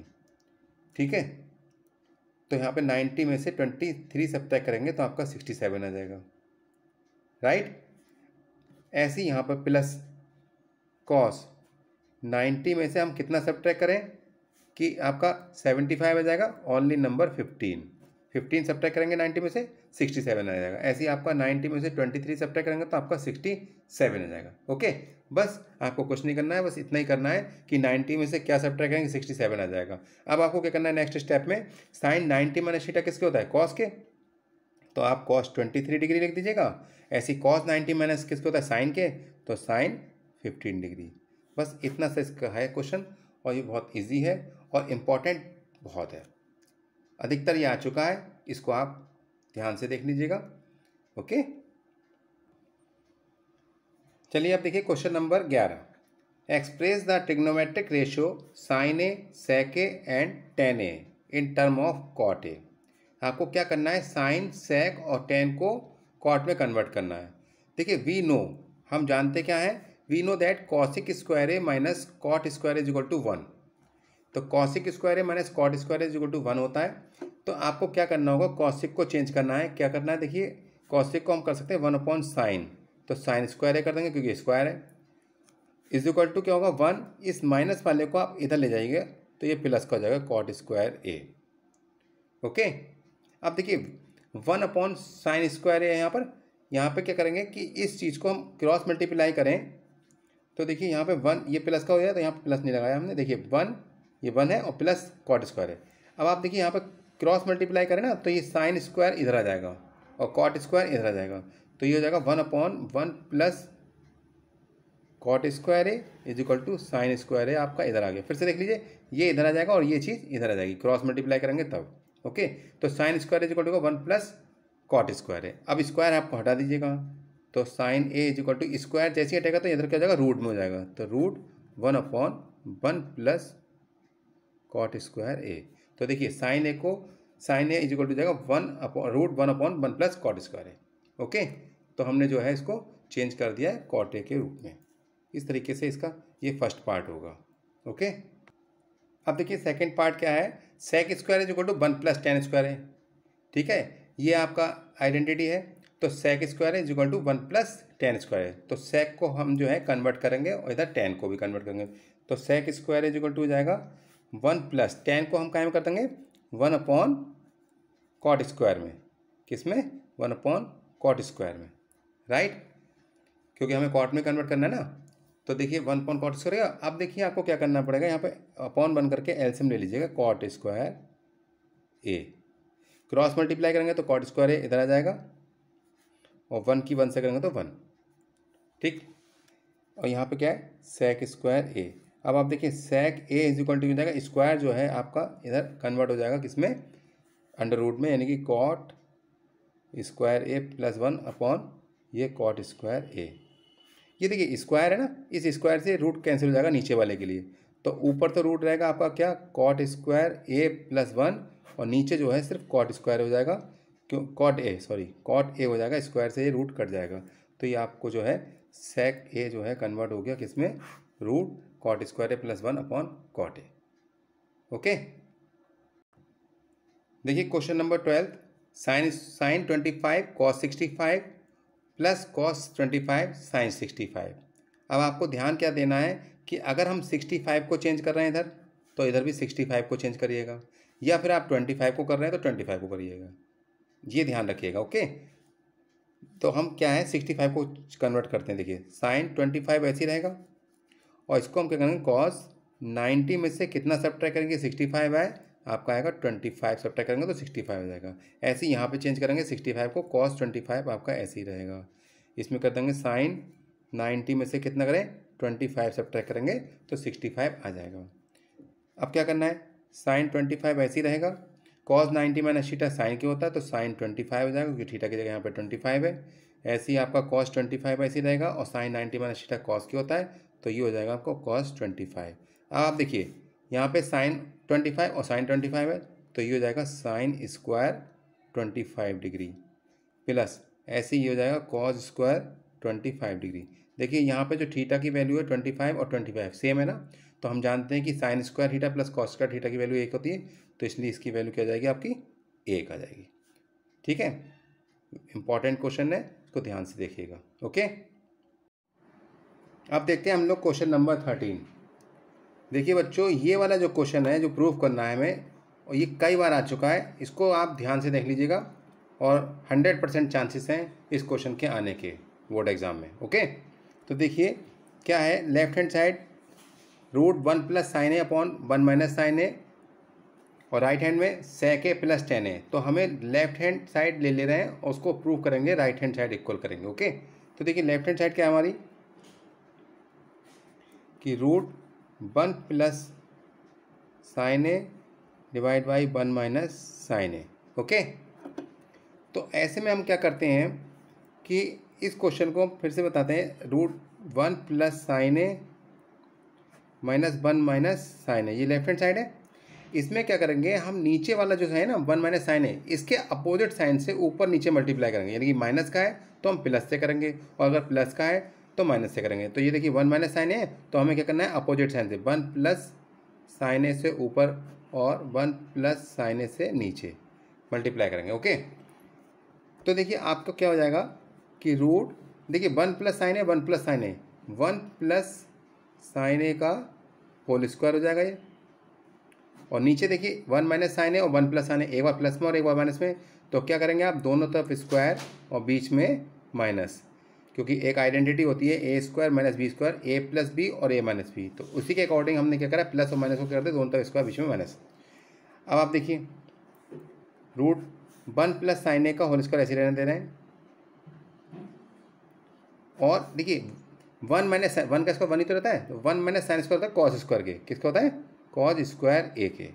ठीक है, तो यहाँ पे 90 में से 23 सब्ट्रैक्ट करेंगे तो आपका 67 आ जाएगा, राइट। ऐसे ही यहाँ पर प्लस कॉस 90 में से हम कितना सब्ट्रैक्ट करें कि आपका 75 आ जाएगा, ओनली नंबर 15 सब्ट्रैक्ट करेंगे 90 में से 67 आ जाएगा। ऐसे ही आपका 90 में से 23 सब्ट्रैक्ट करेंगे तो आपका 67 आ जाएगा। ओके, बस आपको कुछ नहीं करना है, बस इतना ही करना है कि 90 में से क्या सब्ट्रैक्ट करेंगे, 67 आ जाएगा। अब आपको क्या करना है नेक्स्ट स्टेप में, साइन 90 माइनस थीटा किसके होता है, कॉस के, तो आप कॉस 23 डिग्री लिख दीजिएगा। ऐसे ही कॉस 90 माइनस किसके होता है, साइन के, तो साइन 15 डिग्री। बस इतना सा इसका है क्वेश्चन, और ये बहुत इजी है और इम्पॉर्टेंट बहुत है। अधिकतर ये आ चुका है, इसको आप ध्यान से देख लीजिएगा। ओके, चलिए अब देखिए question number 11। Express the trigonometric ratio sine A, sec A and tan A in term of cot A. आपको क्या करना है, साइन, सेक और टेन को कॉट में कन्वर्ट करना है। देखिए वी नो, हम जानते क्या है, we know that cosec square A minus cot square is equal to 1। तो cosec square A minus cot square is equal to 1 होता है। तो आपको क्या करना होगा, कॉसिक को चेंज करना है। क्या करना है, देखिए कॉसिक को हम कर सकते हैं 1 अपॉन साइन, तो साइन स्क्वायर ए कर देंगे क्योंकि स्क्वायर है, इज इक्वल टू क्या होगा 1, इस माइनस वाले को आप इधर ले जाइएगा तो ये प्लस का हो जाएगा कॉट स्क्वायर ए। ओके, अब देखिए 1 अपॉन साइन स्क्वायर ए है यहाँ पर क्या करेंगे कि इस चीज़ को हम क्रॉस मल्टीप्लाई करें, तो देखिए यहाँ पे 1, ये प्लस का हो जाए तो यहाँ पे प्लस नहीं लगाया हमने, देखिए 1, ये 1 है और प्लस कॉट स्क्वायर है। अब आप देखिए यहाँ पे क्रॉस मल्टीप्लाई करें ना, तो ये साइन स्क्वायर इधर आ जाएगा और कॉट स्क्वायर इधर आ जाएगा, तो ये हो जाएगा 1 upon 1 plus cot square A is equal to sine square A, आपका इधर आ गया। फिर से देख लीजिए, ये इधर आ जाएगा और ये चीज़ इधर आ जाएगी, क्रॉस मल्टीप्लाई करेंगे तब। ओके, तो sine square is equal to 1 plus cot square है। अब स्क्वायर आपको हटा दीजिएगा, तो sine A is equal to square जैसे ही हटेगा तो इधर क्या हो जाएगा, रूट में हो जाएगा, तो root 1 upon 1 plus cot square A. तो देखिए साइन ए को, sine A is equal to जाएगा 1 upon root 1 upon 1 plus cot square A. Okay, तो हमने जो है इसको चेंज कर दिया है कॉट ए के रूप में। इस तरीके से इसका ये फर्स्ट पार्ट होगा। ओके, अब देखिए सेकंड पार्ट क्या है, sec square is equal to 1 plus tan square है। ठीक है, ये आपका आइडेंटिटी है, तो sec square is equal to 1 plus tan square है। तो सेक को हम जो है कन्वर्ट करेंगे और इधर टेन को भी कन्वर्ट करेंगे, तो sec square is equal to हो जाएगा 1 प्लस टेन को हम कायम कर देंगे 1 अपॉन कॉट स्क्वायर में, किसमें, 1 अपॉन कॉट स्क्वायर में, राइट, क्योंकि हमें कॉट में कन्वर्ट करना है ना। तो देखिए 1 अपॉन कॉट स्क्वायर। अब देखिए आपको क्या करना पड़ेगा, यहाँ पे अपॉन बन करके एलसीएम ले लीजिएगा, कॉट स्क्वायर ए, क्रॉस मल्टीप्लाई करेंगे तो कॉट स्क्वायर ए इधर आ जाएगा और 1 की 1 से करेंगे तो 1। ठीक, और यहाँ पे क्या है, सेक स्क्वायर ए। अब आप देखिए सेक ए इज इक्वल टू हो जाएगा, स्क्वायर जो है आपका इधर कन्वर्ट हो जाएगा किसमें, अंडर रूट में, यानी कि cot square A plus 1 upon ये कॉट स्क्वायर ए। ये देखिए स्क्वायर है ना, इस स्क्वायर से रूट कैंसिल हो जाएगा नीचे वाले के लिए, तो ऊपर तो रूट रहेगा आपका क्या, कॉट स्क्वायर ए प्लस 1, और नीचे जो है सिर्फ कॉट स्क्वायर हो जाएगा, क्यों, कॉट ए हो जाएगा, स्क्वायर से ये रूट कट जाएगा। तो ये आपको जो है सेक ए जो है कन्वर्ट हो गया किसमें, root cot square A plus 1 upon cot A. Okay, देखिए question number 12, sine 25 cos 65 plus cos 25 sine 65। अब आपको ध्यान क्या देना है कि अगर हम 65 को चेंज कर रहे हैं इधर, तो इधर भी 65 को चेंज करिएगा, या फिर आप 25 को कर रहे हैं तो 25 को करिएगा, ये ध्यान रखिएगा। ओके, तो हम क्या है 65 को कन्वर्ट करते हैं। देखिए साइन 25 ऐसे ही रहेगा, और इसको हम क्या करेंगे, कॉस 90 में से कितना सब्ट्रैक्ट करेंगे, 65 आए, आपका आएगा 25 सब्ट्रैक्ट करेंगे तो 65 हो जाएगा। ऐसे ही यहाँ पे चेंज करेंगे 65 को, कॉस 25 आपका ऐसे ही रहेगा। इसमें कर देंगे साइन 90 में से कितना करें, 25 सब्ट्रैक्ट करेंगे तो 65 आ जाएगा। अब क्या करना है, साइन 25 ऐसे ही रहेगा, कॉस 90 माइनस थीटा साइन क्यों होता है तो साइन 25 हो जाएगा क्योंकि थीटा की जगह यहाँ पे 25 है। ऐसे ही आपका कॉस 25 ऐसे ही रहेगा और साइन 90 माइनस थीटा कॉस क्यों होता है तो ये हो जाएगा आपको कॉस 25। अब आप देखिए यहाँ पे साइन 25 और साइन 25 है तो ये हो जाएगा साइन स्क्वायर 25 डिग्री प्लस ऐसे ही हो जाएगा कॉस स्क्वायर 25 डिग्री। देखिए यहाँ पे जो थीटा की वैल्यू है 25 और 25 सेम है ना, तो हम जानते हैं कि sign square theta plus cos square theta की वैल्यू 1 होती है, तो इसलिए इसकी वैल्यू क्या आ जाएगी आपकी 1 आ जाएगी। ठीक है, इंपॉर्टेंट क्वेश्चन है, इसको ध्यान से देखिएगा। ओके, अब देखते हैं हम लोग क्वेश्चन नंबर 13। देखिए बच्चों, ये वाला जो क्वेश्चन है जो प्रूव करना है हमें, और ये कई बार आ चुका है, इसको आप ध्यान से देख लीजिएगा और 100% चांसेस हैं इस क्वेश्चन के आने के बोर्ड एग्जाम में। ओके, तो देखिए क्या है, left hand side √1 plus sine A upon 1 minus sine A और राइट हैंड में सेक ए प्लस टेन ए। तो हमें लेफ्ट हैंड साइड ले रहे हैं और उसको प्रूव करेंगे राइट हैंड साइड इक्वल करेंगे। ओके, तो देखिए लेफ्ट हैंड साइड क्या है हमारी कि √1 plus sine A divide by 1 minus sine A. Okay, तो ऐसे में हम क्या करते हैं कि इस क्वेश्चन को फिर से बताते हैं, √1 प्लस साइन ए माइनस 1 माइनस साइन ए, ये लेफ्ट हैंड साइड है। इसमें क्या करेंगे हम, नीचे वाला जो है ना 1 माइनस साइन ए, इसके अपोजिट साइन से ऊपर नीचे मल्टीप्लाई करेंगे, यानी कि माइनस का है तो हम प्लस से करेंगे और अगर प्लस का है तो माइनस से करेंगे। तो ये देखिए 1 माइनस साइन ए, तो हमें क्या करना है अपोजिट साइन से 1 प्लस साइन ए से ऊपर और 1 प्लस साइन ए से नीचे मल्टीप्लाई करेंगे। ओके, तो देखिए आपको क्या हो जाएगा कि देखिए 1 प्लस साइन ए 1 प्लस साइन ए 1 प्लस साइन ए का होल स्क्वायर हो जाएगा ये, और नीचे देखिए 1 माइनस साइन ए और 1 प्लस साइन ए, एक बार प्लस में और एक बार माइनस में, तो क्या करेंगे आप दोनों तरफ स्क्वायर और बीच में माइनस, क्योंकि एक आइडेंटिटी होती है ए square minus B square, A plus B और ए माइनस बी, तो उसी के अकॉर्डिंग हमने क्या करा प्लस और माइनस को कर दिया, दोनों तरफ स्क्वायर बीच में माइनस। अब आप देखिए √1 प्लस साइन ए का होल स्क्वायर ऐसे रहने दे रहे हैं, और देखिए 1 माइनस 1 का स्क्वायर 1 ही तो रहता है, तो 1 माइनस साइन स्क्वायर होता है कॉस स्क्वायर के, किसका होता है कॉस स्क्वायर ए के।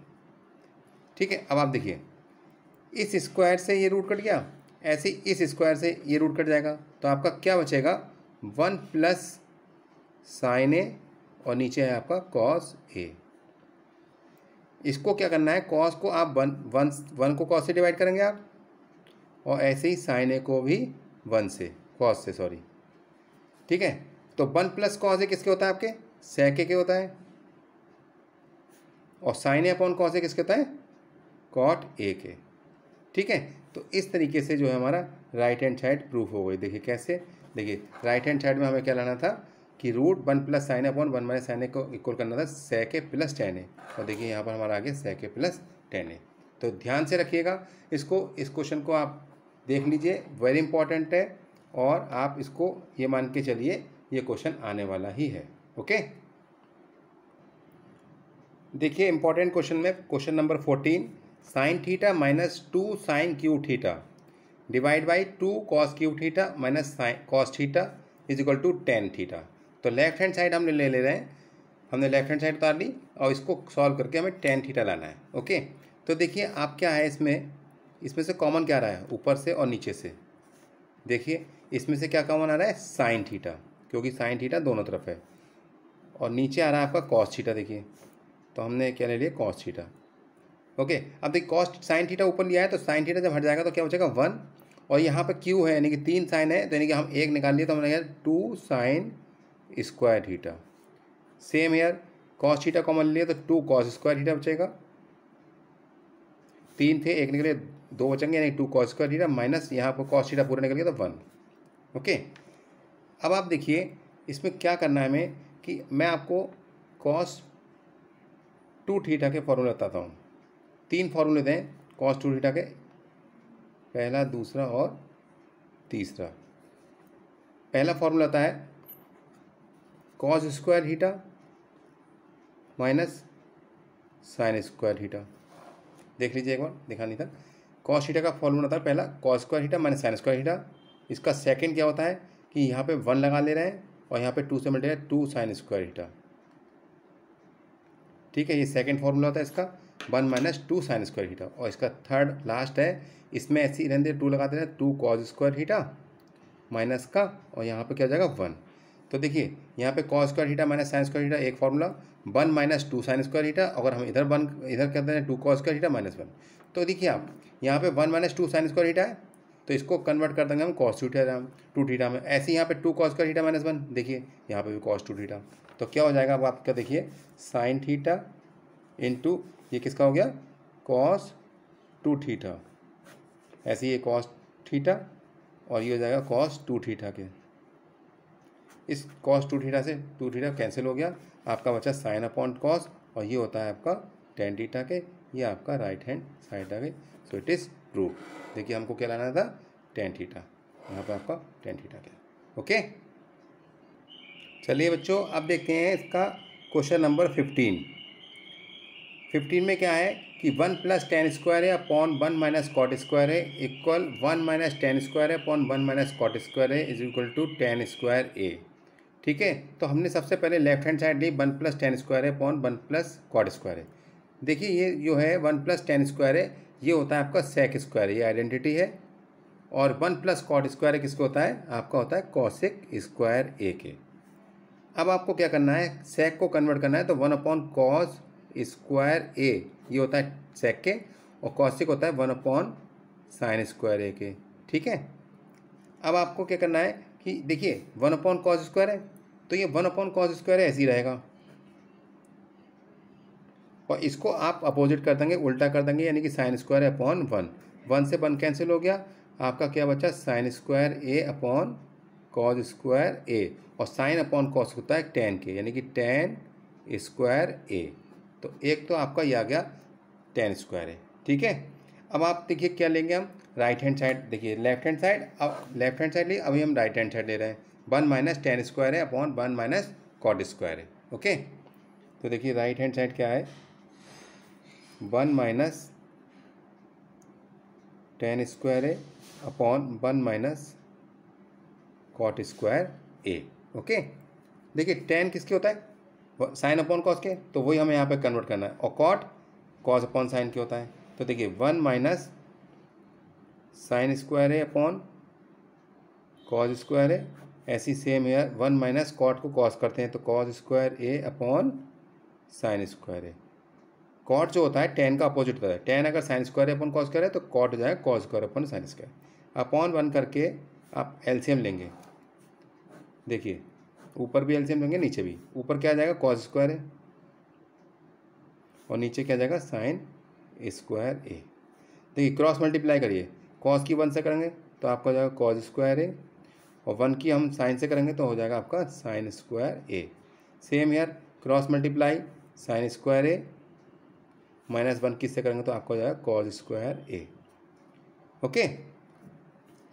ठीक है, अब आप देखिए इस स्क्वायर से ये रूट कट गया, ऐसे ही इस स्क्वायर से ये रूट कट जाएगा, तो आपका क्या बचेगा 1 प्लस साइन ए और नीचे है आपका कॉस ए। इसको क्या करना है, कॉस को आप 1 को कॉस से डिवाइड करेंगे आप, और ऐसे ही साइन ए को भी 1 से कॉस से, सॉरी। ठीक है, तो 1 प्लस कॉस ए किसके होता है आपके सेक ए के होता है, और sign A upon cos A किसके होता है कॉट ए के। ठीक है, तो इस तरीके से जो है हमारा राइट हैंड साइड प्रूफ हो गई। देखिए कैसे, देखिए राइट हैंड साइड में हमें क्या लाना था कि √1 plus sine A upon 1 minus sine A को इक्वल करना था सेक ए प्लस टेन ए, और देखिए यहाँ पर हमारा आ गया सेक ए प्लस टेन ए। तो ध्यान से रखिएगा इसको, इस क्वेश्चन को आप देख लीजिए, वेरी इंपॉर्टेंट है, और आप इसको ये मान के चलिए ये क्वेश्चन आने वाला ही है। ओके, देखिए इंपॉर्टेंट क्वेश्चन में question number 14, sine theta minus 2 sine cube theta divide by 2 cos cube theta minus cos theta is equal to tan theta. तो लेफ्ट हैंड साइड हम ले रहे हैं, हमने लेफ्ट हैंड साइड उतार ली और इसको सॉल्व करके हमें टेन थीटा लाना है। ओके, तो देखिए आप क्या है इसमें से कॉमन क्या आ रहा है ऊपर से और नीचे से, देखिए इसमें से क्या कॉमन आ रहा है साइन थीटा, क्योंकि साइन थीटा दोनों तरफ है, और नीचे आ रहा है आपका कॉस थीटा। देखिए तो हमने क्या ले लिया कॉस थीटा। ओके, अब देखिए कॉस साइन थीटा ऊपर लिया है, तो साइन थीटा जब हट जाएगा तो क्या बचेगा 1, और यहाँ पर क्यू है यानी कि 3 साइन है, तो यानी कि हम एक निकाल लिए तो हमने कहा 2 sine square theta. Same here cos theta common लिए तो 2 कॉस स्क्वायर थीटा बचेगा, 3 थे एक निकले 2 बचेंगे, यानी 2 कॉस स्क्वायर थीटा माइनस यहाँ पर कॉस थीटा पूरा निकल गया तो 1। ओके, अब आप देखिए इसमें क्या करना है हमें कि मैं आपको cos 2 थीटा के फॉर्मूले बताता हूँ। 3 फॉर्मूले दें cos 2 थीटा के, पहला दूसरा और तीसरा। पहला फॉर्मूला आता है cos square theta minus sine square theta. देख लीजिए एक बार, दिखा नहीं था। cos थीटा का फॉर्मूला था पहला cos square theta minus sine square theta. इसका सेकंड क्या होता है कि यहाँ पे 1 लगा ले रहे हैं और यहाँ पे 2 से मल्टीप्लाई 2 साइन स्क्वायर थीटा। ठीक है, ये सेकंड फॉर्मूला होता है इसका, 1 माइनस 2 साइन स्क्वायर थीटा। और इसका थर्ड लास्ट है, इसमें ऐसे ही रहने 2 लगाते हैं, 2 कॉस स्क्वायर थीटा माइनस का, और यहाँ पे क्या हो जाएगा 1। तो देखिए यहाँ पे cos square theta minus sine square theta एक formula, 1 minus 2 sine square theta. अगर हम इधर कहते हैं 2 कॉस स्क्वायर थीटा माइनस 1, तो देखिए आप यहाँ पे 1 माइनस 2 साइन स्क्वायर थीटा है, तो इसको कन्वर्ट कर देंगे हम कॉस 2 थीटा में। ऐसे ही यहाँ पे 2 कॉस स्क्वायर थीटा माइनस 1, देखिए यहाँ पे भी कॉस 2 थीटा। तो क्या हो जाएगा अब आपका, देखिए साइन थीटा इंटू ये किसका हो गया, कॉस 2 थीटा। ऐसे ये कॉस थीटा और ये हो जाएगा कॉस 2 थीटा के। इस कॉस 2 थीटा से 2 थीटा कैंसिल हो गया, आपका बचा साइन अपॉन कॉस, और ये होता है आपका टेन थीटा के। ये आपका राइट हैंड साइड आ गई। So it is prove. देखिए हमको क्या लाना था, टेन थीटा, यहाँ पर आपका टेन थीटा के। ओके, चलिए बच्चों अब देखते हैं इसका क्वेश्चन नंबर 15 में क्या है कि 1 प्लस टेन स्क्वायर है अपॉन 1 माइनस कॉट स्क्वायर है इक्वल 1 माइनस टेन स्क्वायर है अपॉन 1 माइनस कॉट स्क्वायर है is equal to tan square A. ठीक है, तो हमने सबसे पहले लेफ्ट हैंड साइड ली 1 प्लस टेन स्क्वायर है अपॉन 1 प्लस कॉट स्क्वायर है। देखिए ये जो है 1 प्लस टेन स्क्वायर है, ये होता है आपका सेक स्क्वायर, ये आइडेंटिटी है। और 1 प्लस कॉट स्क्वायर किसको होता है, आपका होता है कॉसेक स्क्वायर ए के। अब आपको क्या करना है, सेक को कन्वर्ट करना है, तो 1 अपॉन कॉस स्क्वायर ए ये होता है सेक के, और कॉसिक होता है 1 अपॉन साइन स्क्वायर ए के। ठीक है, अब आपको क्या करना है कि देखिए 1 अपॉन कॉस स्क्वायर है, तो ये 1 अपॉन कॉस स्क्वायर ऐसे ही रहेगा, और इसको आप अपोजिट कर देंगे, उल्टा कर देंगे, यानी कि साइन स्क्वायर अपॉन 1, 1 से 1 कैंसिल हो गया, आपका क्या बचा साइन स्क्वायर ए अपॉन कॉस स्क्वायर ए, और साइन अपॉन कॉस होता है टेन के, यानी कि टेन स्क्वायर ए। तो एक तो आपका ये आ गया टेन स्क्वायर है। ठीक है, अब आप देखिए क्या लेंगे हम, राइट हैंड साइड, देखिए लेफ्ट हैंड साइड, अब लेफ्ट हैंड साइड लिए, अभी हम राइट हैंड साइड ले रहे हैं, 1 माइनस टेन स्क्वायर है अपॉन 1 माइनस कॉट स्क्वायर है। ओके, तो देखिए राइट हैंड साइड क्या है, 1 माइनस टेन स्क्वायर है upon 1 minus cot square A. Okay, देखिए टेन किसके होता है, साइन अपॉन कॉस के, तो वही हमें यहाँ पे कन्वर्ट करना है, और कॉट कॉस अपॉन साइन के होता है। तो देखिए 1 माइनस साइन स्क्वायर है अपॉन कॉस स्क्वायर है, ऐसी सेम है 1 माइनस कॉट को कॉस करते हैं, तो कॉस स्क्वायर ए अपॉन साइन स्क्वायर है। कॉट जो होता है टेन का अपोजिट होता है, टेन अगर sine square upon cos square है तो कॉट हो जाएगा cos square upon sine square. Upon 1 करके आप एलसीएम लेंगे, देखिए ऊपर भी एलसीएम लेंगे, नीचे भी, ऊपर क्या आ जाएगा कॉस स्क्वायर है, और नीचे क्या आ जाएगा साइन स्क्वायर ए। देखिए क्रॉस मल्टीप्लाई करिए, कॉस की 1 से करेंगे तो आपका हो जाएगा कॉस स्क्वायर ए, और 1 की हम साइन से करेंगे तो हो जाएगा आपका साइन स्क्वायर ए। सेम यार, cross multiply sign square A minus 1 किससे करेंगे तो आपको हो जाएगा कॉस स्क्वायर ए। ओके,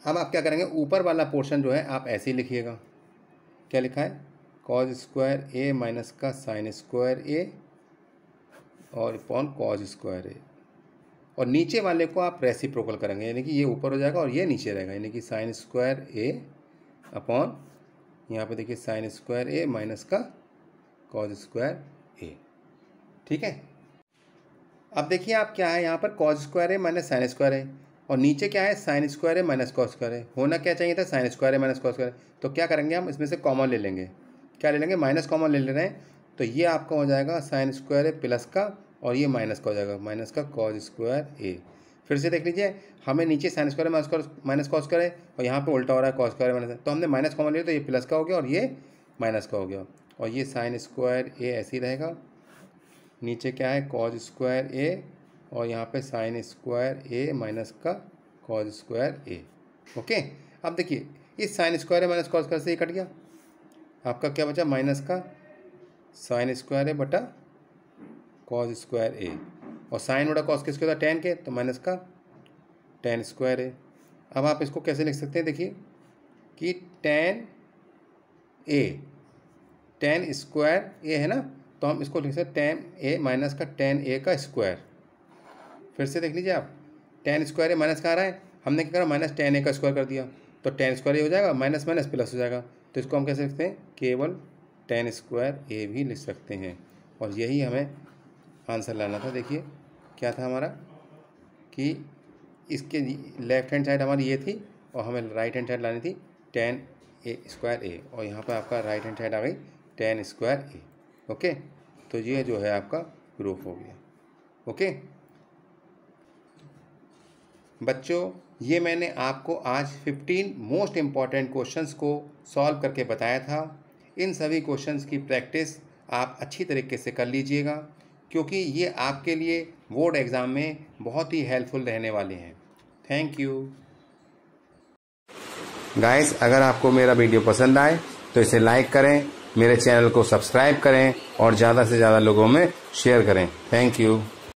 अब आप क्या करेंगे, ऊपर वाला पोर्शन जो है आप ऐसे ही लिखिएगा, क्या लिखा है, कॉस स्क्वायर ए माइनस का साइन स्क्वायर ए और अपॉन कॉस स्क्वायर ए, और नीचे वाले को आप रेसिप्रोकल करेंगे, यानी कि ये ऊपर हो जाएगा और ये नीचे रहेगा, यानी कि साइन स्क्वायर ए अपॉन यहाँ पे देखिए साइन स्क्वायर ए माइनस का कॉस स्क्वायर ए। ठीक है, अब देखिए आप क्या है, यहाँ पर cos square A minus sine square है, और नीचे क्या है साइन स्क्वायर है माइनस कॉस स्क्वायर है। होना क्या चाहिए था, साइन स्क्वायर है माइनस कॉस स्क्वायर। तो क्या करेंगे हम, इसमें से कॉमन ले लेंगे, क्या ले लेंगे, माइनस कॉमन ले रहे हैं, तो ये आपका हो जाएगा साइन स्क्वायर है प्लस का, और ये माइनस का हो जाएगा माइनस का कॉस स्क्वायर ए। फिर से देख लीजिए, हमें नीचे sine square minus cos square है, और यहाँ पे उल्टा हो रहा है कॉस स्क्वायर माइनस, तो हमने माइनस कॉमन लिया तो ये प्लस का हो गया और ये माइनस का हो गया, और ये साइन स्क्वायर ए ऐसे ही रहेगा, नीचे क्या है कॉस स्क्वायर ए, और यहाँ पे साइन स्क्वायर ए माइनस का कॉस स्क्वायर ए। ओके, अब देखिए इस sign square A minus cos square से ये कट गया, आपका क्या बचा माइनस का साइन स्क्वायर ए बटा कॉस स्क्वायर ए, और साइन बटा कॉस किसके होता है टेन के, तो माइनस का टेन स्क्वायर ए। अब आप इसको कैसे लिख सकते हैं, देखिए कि टेन ए, टेन स्क्वायर ए है ना, तो हम इसको लिख सकते हैं टेन ए माइनस का टेन ए का स्क्वायर। फिर से देख लीजिए आप, टेन स्क्वायर ए माइनस का आ रहा है, हमने क्या करा माइनस टेन ए का स्क्वायर कर दिया, तो टेन स्क्वायर ए हो जाएगा, माइनस माइनस प्लस हो जाएगा, तो इसको हम कैसे लिखते हैं, केवल टेन स्क्वायर ए भी लिख सकते हैं, और यही हमें आंसर लाना था। देखिए क्या था हमारा कि इसके लेफ्ट हैंड साइड हमारी ये थी और हमें राइट हैंड साइड लानी थी tan स्क्वायर ए, और यहाँ पर आपका राइट हैंड साइड आ गई tan स्क्वायर ए। ओके, तो ये जो है आपका प्रूफ हो गया। ओके बच्चों, ये मैंने आपको आज 15 मोस्ट इम्पॉर्टेंट क्वेश्चंस को सॉल्व करके बताया था। इन सभी क्वेश्चंस की प्रैक्टिस आप अच्छी तरीके से कर लीजिएगा, क्योंकि ये आपके लिए बोर्ड एग्ज़ाम में बहुत ही हेल्पफुल रहने वाले हैं। Thank you guys. अगर आपको मेरा वीडियो पसंद आए तो इसे लाइक करें, मेरे चैनल को सब्सक्राइब करें और ज़्यादा से ज़्यादा लोगों में शेयर करें। Thank you.